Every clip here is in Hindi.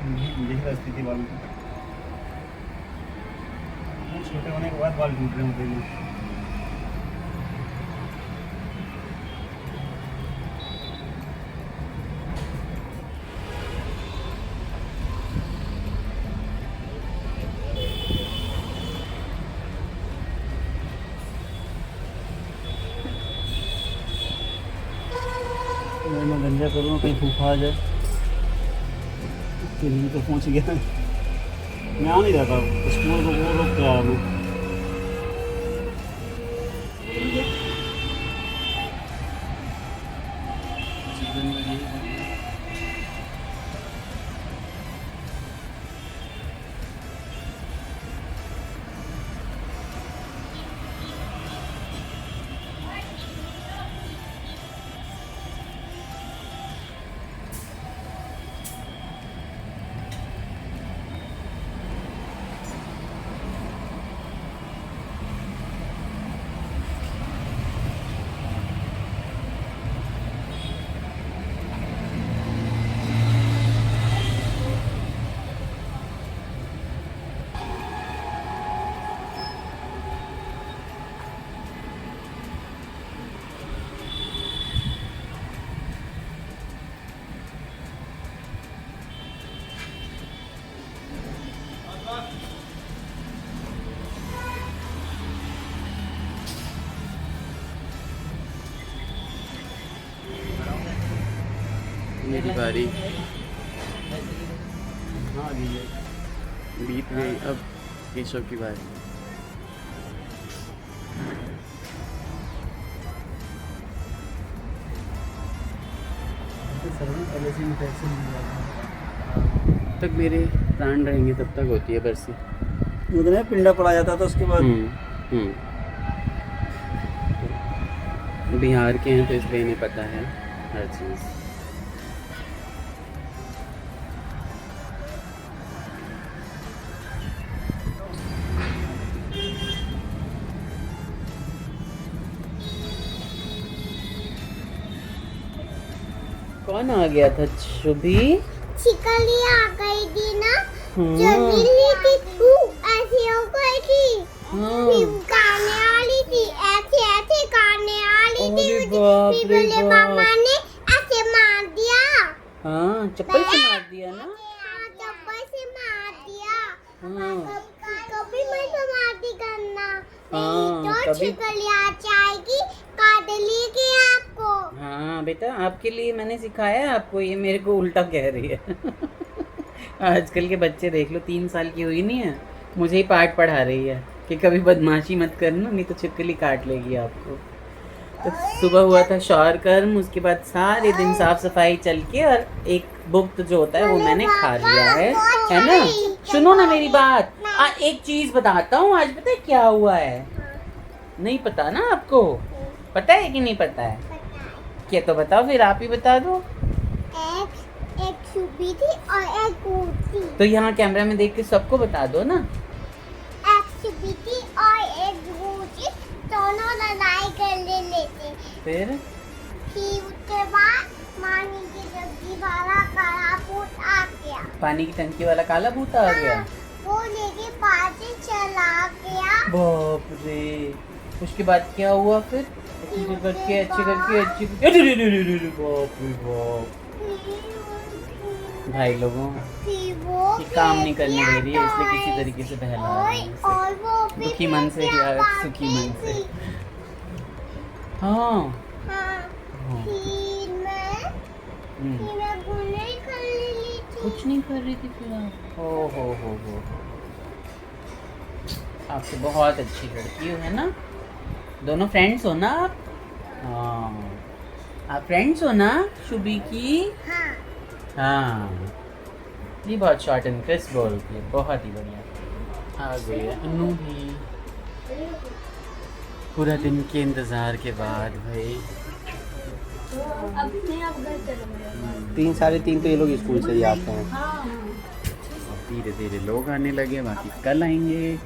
देख रहा स्थिति बाल की। छोटे होने के बाद बाल टूट रहे होते हैं। मैं गंजा करूँगा कहीं फूफा आ जाए, इसके लिए तो पहुँच गया। मैं आ नहीं रहा था स्कूल को, वो लोग क्या वो मेरी बारी। हाँ ये बीत गई, अब केशव की बारी। पहले से इन्फेक्शन तक मेरे प्राण रहेंगे तब तक होती है बरसी। उतने पिंडा पड़ा जाता था उसके बाद। बिहार के हैं तो इसलिए नहीं पता है हर चीज़। कौन आ गया था? शुभी छिकली आ गई थी ना, जो नीली थी वो ऐसी हो गई थी, फिर गाने वाली थी, ऐसे ऐसे गाने वाली थी, फिर बोले पापा ने ऐसे मार दिया। हाँ, चप्पल से मार दिया ना। हाँ, चप्पल से मार दिया। कभी मैं समाधि करना तो छिकली आ जाएगी, काट लेगी आपको। हाँ बेटा, आपके लिए मैंने सिखाया है आपको, ये मेरे को उल्टा कह रही है। आजकल के बच्चे देख लो, 3 साल की हुई नहीं है, मुझे ही पाठ पढ़ा रही है कि कभी बदमाशी मत करना, नहीं तो छिपकली काट लेगी आपको। तो सुबह हुआ था शौर कर्म, उसके बाद सारे दिन साफ सफाई चल के, और एक बुक जो होता है वो मैंने खा लिया है ना। सुनो ना मेरी बात, एक चीज बताता हूँ, आज पता है क्या हुआ है? नहीं पता ना आपको? पता है कि नहीं पता है? क्या तो बताओ, फिर आप ही बता दो। एक छुपी थी और एक भूत थी। तो यहाँ कैमरा में देख के सबको बता दो ना। एक छुपी थी और एक भूत थी, दोनों लड़ाई कर लेते। फिर उसके बाद पानी की टंकी वाला काला भूत आ गया। पानी की टंकी वाला काला भूत आ गया। वो लेके पानी चला गया। बाप रे, उसके बाद क्या हुआ फिर? अच्छे करके बाप रे बाप। भाई लोगों ये काम नहीं करने दे रही है, इसलिए किसी तरीके से बहला रही है। दुखी मन से या सुखी मन से। हाँ कुछ नहीं कर रही थी फिर आप। हो आप तो बहुत अच्छी लड़की हो, है ना? दोनों फ्रेंड्स हो ना आप? हाँ, आप फ्रेंड्स हो ना शुभी की? हाँ, ये बहुत शॉर्ट एंड क्रिस्प बोलती है, बहुत ही बढ़िया। आ गई है अनु भी, पूरा दिन के इंतज़ार के बाद भाई। 3 साढ़े 3 तो ये लोग स्कूल से ही आते हैं। धीरे धीरे लोग आने लगे, बाकी कल आएंगे।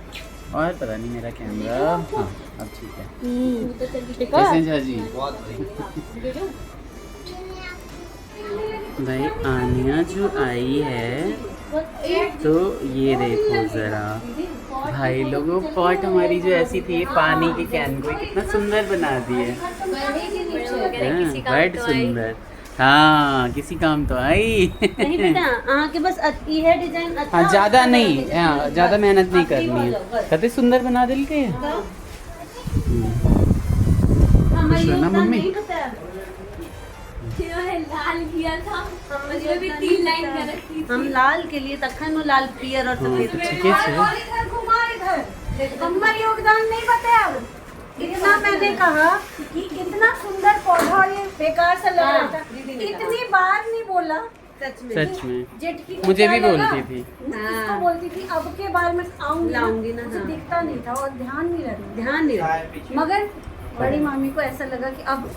और पता नहीं मेरा कैमरा, हाँ अब ठीक है। कैसे हैं झाजी? भाई आनिया जो आई है तो ये देखो ज़रा भाई लोगों, पॉट हमारी जो ऐसी थी पानी के कैन को कितना सुंदर बना दिए। बड़ सुंदर। हाँ किसी काम तो आई। नहीं बेटा के बस ये है डिजाइन अच्छा। हाँ ज़्यादा नहीं, हाँ ज़्यादा मेहनत नहीं करनी है। कते सुंदर बना दिल के। खुश हो ना मम्मी? लाल किया था, मुझे भी 3 लाइन कर रखी थी। हम लाल के लिए तखन में लाल पियर और सफेद। ठीक है मम्मा योगदान नहीं बताया। इतना मैंने कहा कि कितना सुंदर पौधा और ये बेकार सा लग रहा था, इतनी बार नहीं बोला। सच में जेठकी को मुझे भी क्या लगा? बोलती थी। इसको बोलती थी अब के बार में लाऊंगी ना, मुझे दिखता नहीं था और ध्यान नहीं रहा। मगर बड़ी मामी को ऐसा लगा कि अब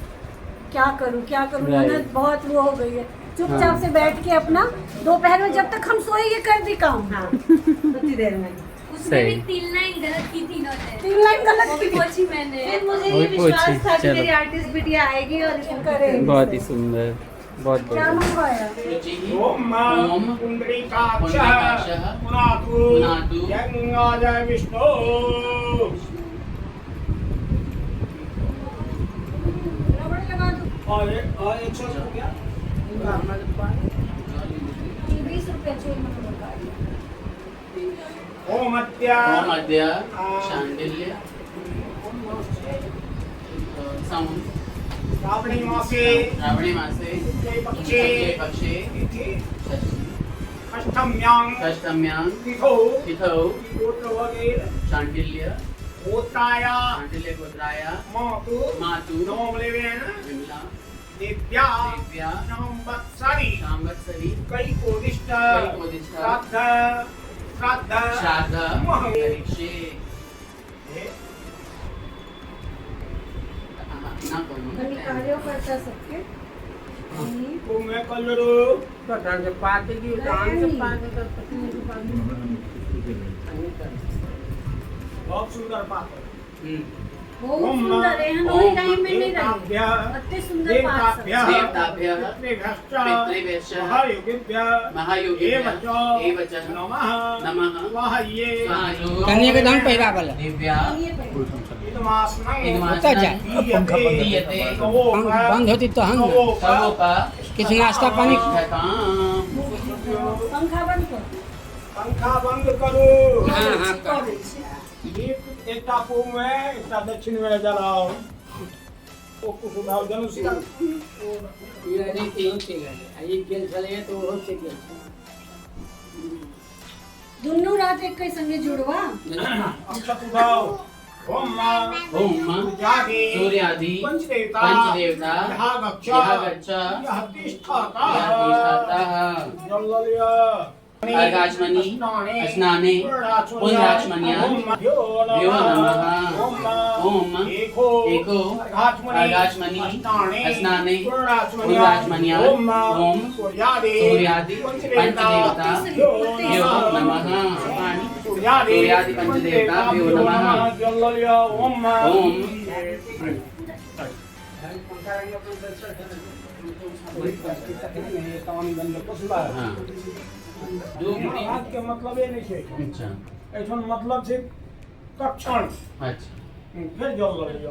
क्या करूं Right. ननद बहुत वो हो गई है। चुपचाप से बैठ के अपना दोपहर में जब तक हम सोए ये कर दी काम। उतनी देर में उसने भी 3 लाइन गलत की थी नोट। 3 लाइन गलत वो की भी पोछी मैंने। फिर मुझे वही ये विश्वास पूछी, था कि चलो। मेरी आर्टिस्ट बिटिया आएगी और इसको करेगी। बहुत ही सुंदर, बहुत क्या बढ़िया। मंगवाया? ओम पुंडरीकाक्षः पुनातु जय विष्णु। और 100 हो गया। 20 रुपया चोरी में बता दिया। ओम अद्या ओम अद्य शांडिल्य श्रावणी मासे श्रावणी मासे पक्षे पक्षे अष्टम्यां तिथौ गोत्रवगेर शांडिल्य गोत्राया गोत्राय मातु नवमलेवेन विमला दिव्या दिव्या संवत्सरी संवत्सरी कैकोदिष्ट श्राद्ध परीक्षे बड़ी कार्यकर्ता सबके कुमे कल्लरू बहुत सुंदर बात है। बहुत सुंदर है। हम वही टाइम में नहीं रहे। अति सुंदर बात सब। कन्या के दान पहला वाला दिव्या बंद होती तो हम किसी नाश्ता पानी पंखा बंद पंखा बंद करो। करो। एक टापू में एक दक्षिण में जलाओ। वो कुछ उठाओ जनुसिका। दोनों रात एक के संगे जुड़वा। अक्षत उठाओ। ओम सूर्यादि पंचदेवता यहाँ गच्छ यहाँ तिष्ठता जल्ललिया अर्घाचमनी स्नाने पुण्यराचमन्या भ्यो नमः। ओम एको अर्घाचमनी स्नाने पुण्यराचमन्या ओम सूर्यादि पंचदेवता भ्यो नमः। सूर्यादि पंचदेवता भ्यो नमः। जल्ललिया ओम हाँ बात के मतलब ये नहीं है। अच्छा ऐसा मतलब से तक्षण अच्छा फिर जल्ललिया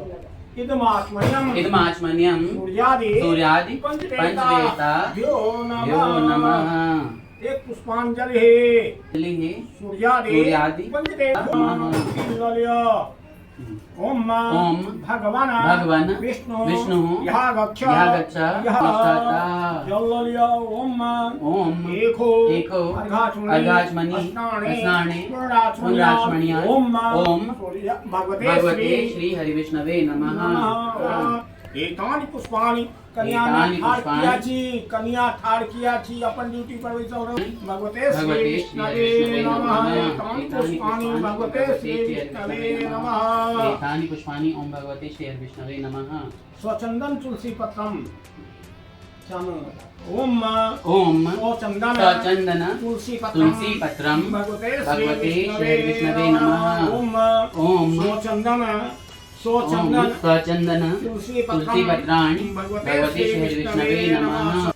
इदमात्मन्यम इदमाचमन्यम सूर्यादि पंचदेवता भ्यो नमः। एक पुष्पांजलि है सूर्यादि पंचदेवता ओम भगवान विष्णु यहाँ गच्छ जल्ललिया ओम एको अर्घाचमनी स्नाने पुण्यराचमन्या ओम भगवते श्री हरिविष्णवे नमः। एतानि पुष्पाणि कन्या ठाड़ किया छी अपन ड्यूटी पर वैसा भगवते श्री विष्णवे नमः। एतानि पुष्पाणि भगवते श्री विष्णवे नमः। एतानि पुष्पाणि ओम भगवते श्री हरिविष्णवे नमः। स्वचंदन तुलसी पत्रम ओम स्वचंदन तुलसी पत्रम भगवते श्री हरिविष्णवे नमः। ओम स्वचंदन तुलसी पत्राणि भगवते श्री हरिविष्णवे नमः।